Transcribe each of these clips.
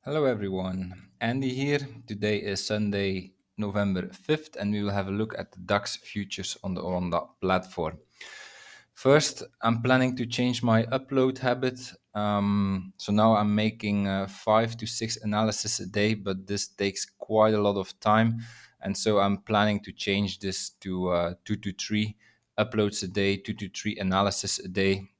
Hello everyone, Andy here. Today is Sunday, November 5th, and we will have a look at the DAX futures on the ONDA platform. First, I'm planning to change my upload habit. So now I'm making 5 to 6 analysis a day, but this takes quite a lot of time. And so I'm planning to change this to 2 to 3 uploads a day, 2 to 3 analysis a day.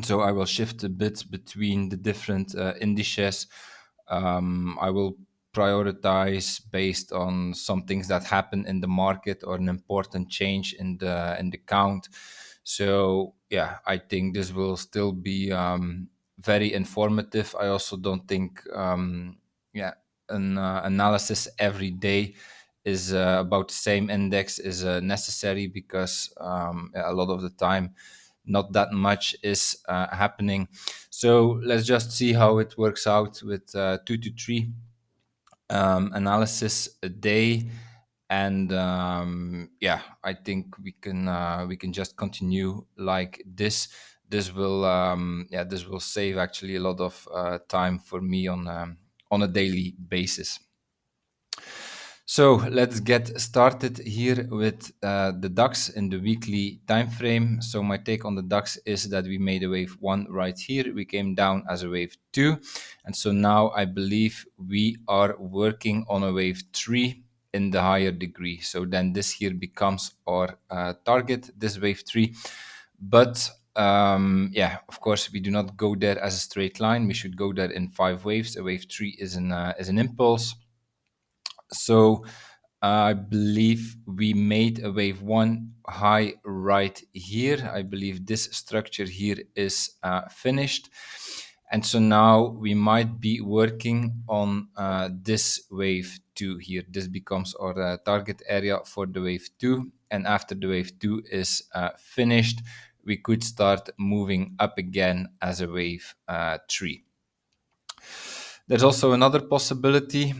So I will shift a bit between the different indices. I will prioritize based on some things that happen in the market or an important change in the count. So yeah, I think this will still be very informative. I also don't think an analysis every day is about the same index is necessary because a lot of the time not that much is happening. So let's just see how it works out with 2 to 3 analysis a day. And I think we can just continue like this. This will save actually a lot of time for me on a daily basis. So let's get started here with the DAX in the weekly time frame. So my take on the DAX is that we made a wave 1 right here. We came down as a wave 2. And so now I believe we are working on a wave 3 in the higher degree. So then this here becomes our target, this wave 3. But of course, we do not go there as a straight line. We should go there in 5 waves. A wave 3 is an impulse. So I believe we made a wave 1 high right here. I believe this structure here is finished. And so now we might be working on this wave 2 here. This becomes our target area for the wave 2. And after the wave 2 is finished, we could start moving up again as a wave 3. There's also another possibility.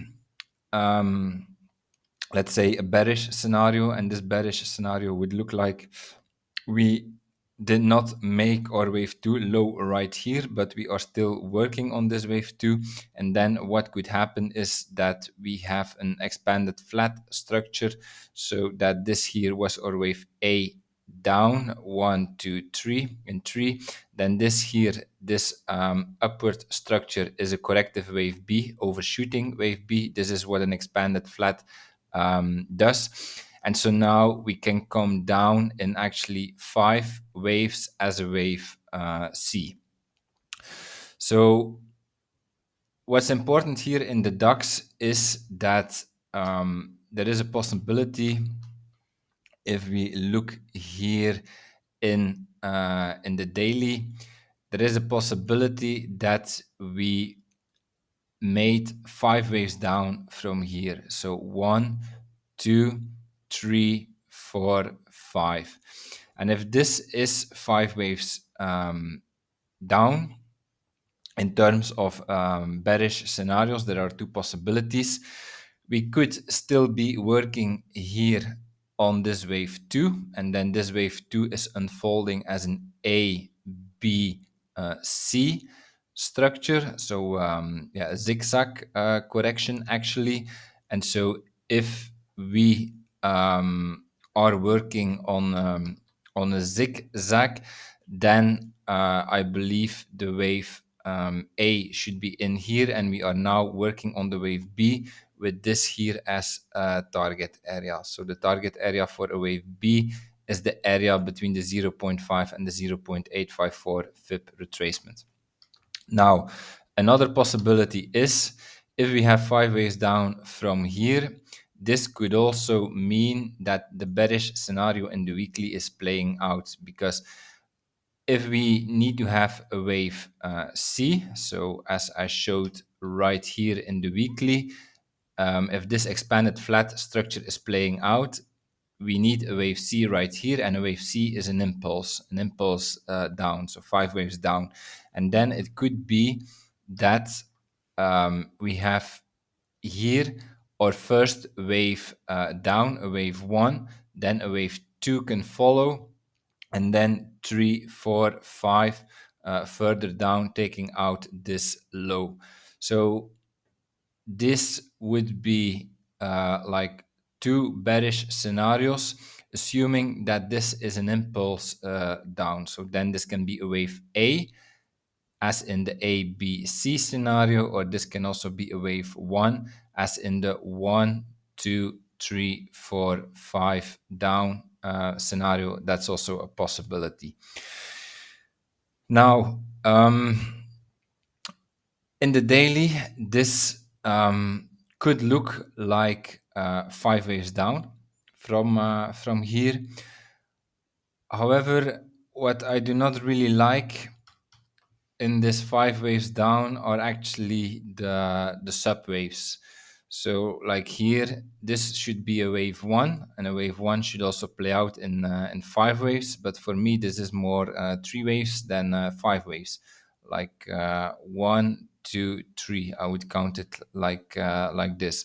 Let's say a bearish scenario, and this bearish scenario would look like we did not make our wave 2 low right here, but we are still working on this wave 2. And then what could happen is that we have an expanded flat structure, so that this here was our wave A down 1 2 3 and 3. Then this here, this upward structure is a corrective wave B overshooting wave B. This is what an expanded flat does. And so now we can come down in actually 5 waves as a wave C. So what's important here in the DAX is that there is a possibility, if we look here in the daily, there is a possibility that we made 5 waves down from here. So 1 2 3 4 5. And if this is 5 waves down, in terms of bearish scenarios, there are 2 possibilities. We could still be working here on this wave 2, and then this wave 2 is unfolding as an A, B, C structure. So a zigzag correction actually. And so if we are working on a zigzag, then I believe the wave A should be in here, and we are now working on the wave B with this here as a target area. So the target area for a wave B is the area between the 0.5 and the 0.854 FIB retracement. Now, another possibility is if we have 5 waves down from here, this could also mean that the bearish scenario in the weekly is playing out, because if we need to have a wave C, so as I showed right here in the weekly, if this expanded flat structure is playing out, we need a wave C right here, and a wave C is an impulse down, so 5 waves down. And then it could be that we have here our first wave down, a wave 1, then a wave 2 can follow, and then 3 4 5 further down, taking out this low. So this would be like two bearish scenarios, assuming that this is an impulse down. So then this can be a wave A, as in the A, B, C scenario, or this can also be a wave 1, as in the 1, 2, 3, 4, 5 down scenario. That's also a possibility. Now, in the daily, this could look like 5 waves down from here. However, what I do not really like in this 5 waves down are actually the sub waves. So like here, this should be a wave 1, and a wave 1 should also play out in 5 waves. But for me, this is more 3 waves than 5 waves. Like 1, 2, 3. I would count it like this.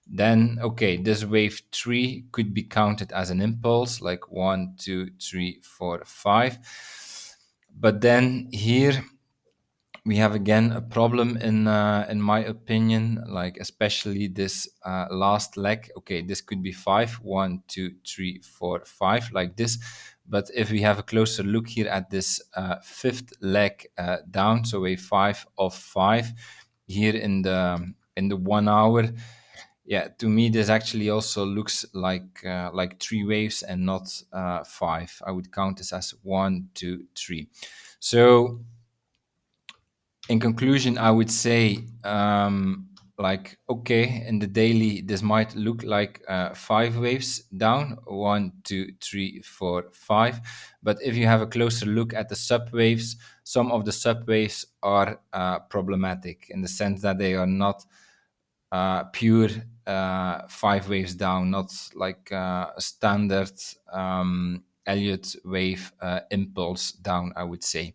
Then okay, this wave 3 could be counted as an impulse, like 1, 2, 3, 4, 5. But then here we have again a problem in my opinion, like especially this last leg. Okay, this could be 5, 1, 2, 3, 4, 5, like this. But if we have a closer look here at this fifth leg down, so a 5 of 5 here in the 1 hour, yeah, to me this actually also looks like 3 waves and not 5. I would count this as 1, 2, 3. So in conclusion, I would say, like, okay, in the daily, this might look like 5 waves down, 1, 2, 3, 4, 5. But if you have a closer look at the subwaves, some of the subwaves are problematic in the sense that they are not pure 5 waves down, not like a standard Elliott wave impulse down, I would say.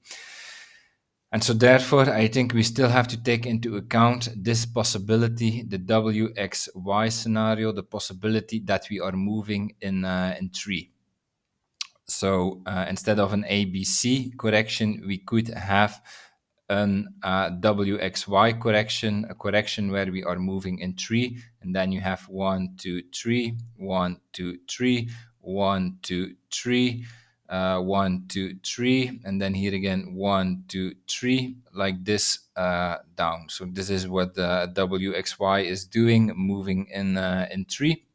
And so therefore, I think we still have to take into account this possibility, the WXY scenario, the possibility that we are moving in 3. So instead of an ABC correction, we could have an WXY correction, a correction where we are moving in 3, and then you have 1, 2, 3, 1, 2, 3, 1, 2, 3, 1, 2, 3, and then here again 1, 2, 3, like this down. So this is what the WXY is doing, moving in 3.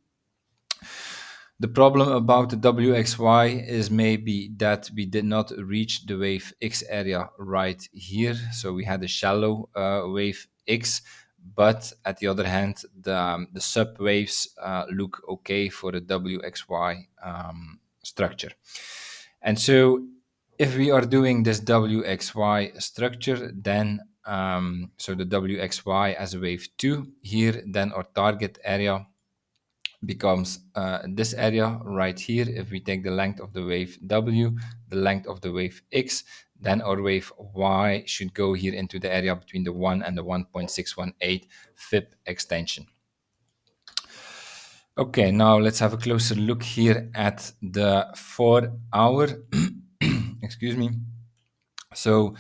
The problem about the WXY is maybe that we did not reach the wave X area right here. So we had a shallow wave X, but at the other hand, the sub waves look okay for the WXY structure. And so if we are doing this WXY structure, then so the WXY as a wave 2 here, then our target area becomes this area right here. If we take the length of the wave W, the length of the wave X, then our wave Y should go here into the area between the 1 and the 1.618 FIB extension. Okay, now let's have a closer look here at the 4 hour. Excuse me. So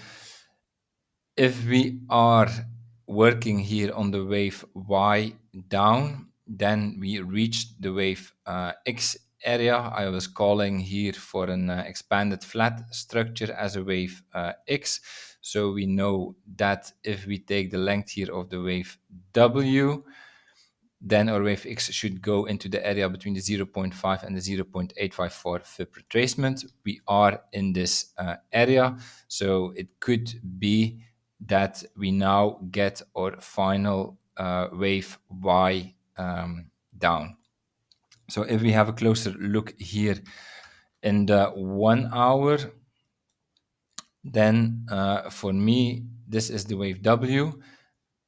if we are working here on the wave Y down, then we reach the wave X area. I was calling here for an expanded flat structure as a wave X. So we know that if we take the length here of the wave W, then our wave X should go into the area between the 0.5 and the 0.854 FIB retracement. We are in this area, so it could be that we now get our final wave Y down. So if we have a closer look here in the 1 hour, then for me, this is the wave W.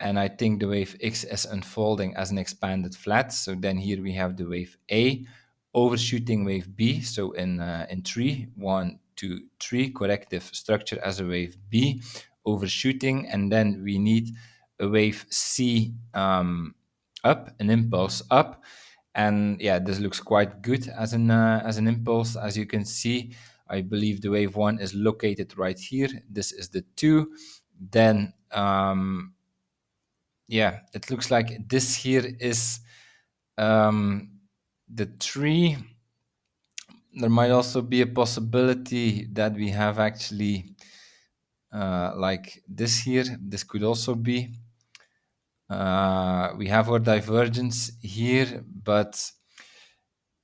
And I think the wave X is unfolding as an expanded flat. So then here we have the wave A overshooting wave B. So in 3, 1, 2, 3, corrective structure as a wave B overshooting. And then we need a wave C up, an impulse up. And yeah, this looks quite good as an impulse. As you can see, I believe the wave 1 is located right here. This is the 2. Then yeah, it looks like this here is um, the tree. There might also be a possibility that we have actually like this here. This could also be. We have our divergence here, but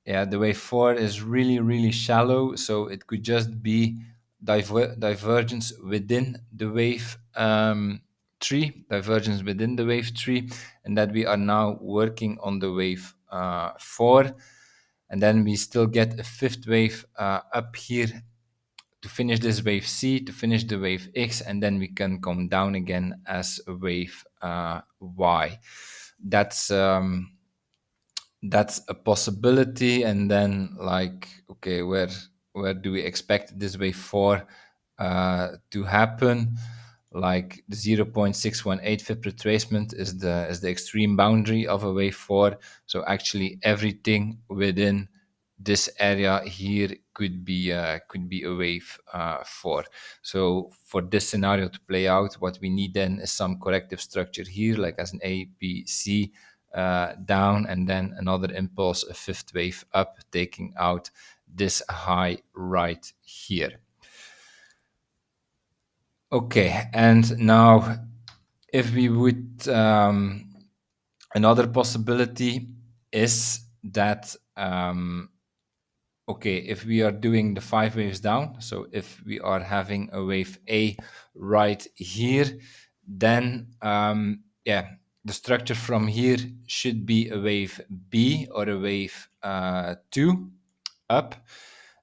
yeah, the wave 4 is really, really shallow, so it could just be divergence within the wave tree, divergence within the wave tree, and that we are now working on the wave 4, and then we still get a fifth wave up here to finish this wave C, to finish the wave X, and then we can come down again as a wave Y. That's that's a possibility. And then, like, okay, where do we expect this wave 4 to happen? Like the 0.618 fib retracement is the extreme boundary of a wave 4. So actually everything within this area here could be a wave 4. So for this scenario to play out, what we need then is some corrective structure here, like as an A, B, C, down, and then another impulse, a fifth wave up, taking out this high right here. Okay, and now if we would, another possibility is that, okay, if we are doing the 5 waves down, so if we are having a wave A right here, then yeah, the structure from here should be a wave B or a wave 2 up,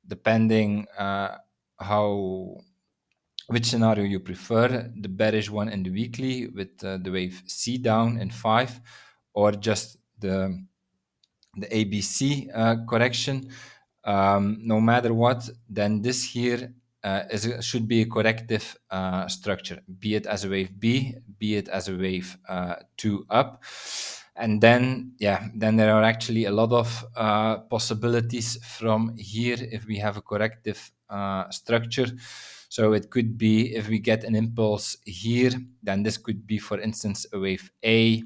depending how which scenario you prefer, the bearish one in the weekly with the wave C down in 5, or just the ABC correction. No matter what, then this here should be a corrective structure, be it as a wave B, be it as a wave 2 up. And then, yeah, then there are actually a lot of possibilities from here if we have a corrective structure. So it could be, if we get an impulse here, then this could be, for instance, a wave A,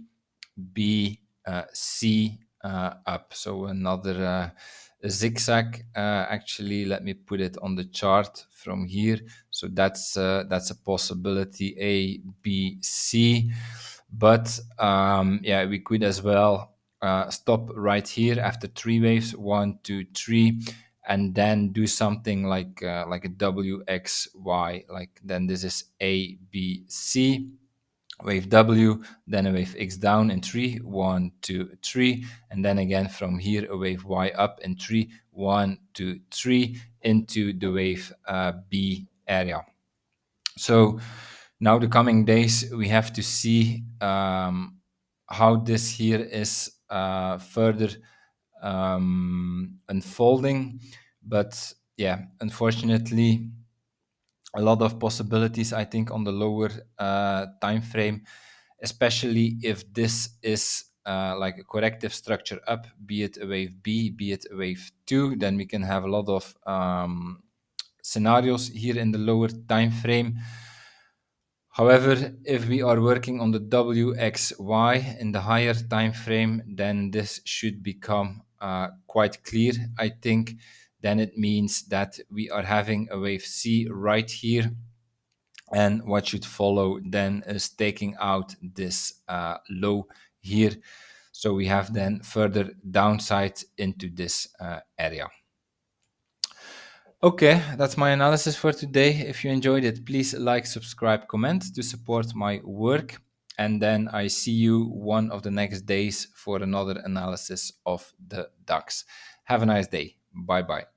B, C up. So another zigzag. Actually, let me put it on the chart from here. So that's a possibility, A, B, C. But yeah, we could as well stop right here after 3 waves, 1, 2, 3, and then do something like a W, X, Y. Like then this is A, B, C, wave W, then a wave X down in 3, 1, 2, 3, and then again from here a wave Y up in 3, 1, 2, 3 into the wave B area. So now the coming days we have to see how this here is further unfolding. But yeah, unfortunately, a lot of possibilities, I think, on the lower time frame, especially if this is like a corrective structure up, be it a wave B, be it a wave 2, then we can have a lot of scenarios here in the lower time frame. However, if we are working on the WXY in the higher time frame, then this should become quite clear, I think. Then it means that we are having a wave C right here, and what should follow then is taking out this low here. So we have then further downside into this area. Okay, that's my analysis for today. If you enjoyed it, please like, subscribe, comment to support my work. And then I see you one of the next days for another analysis of the DAX. Have a nice day. Bye bye.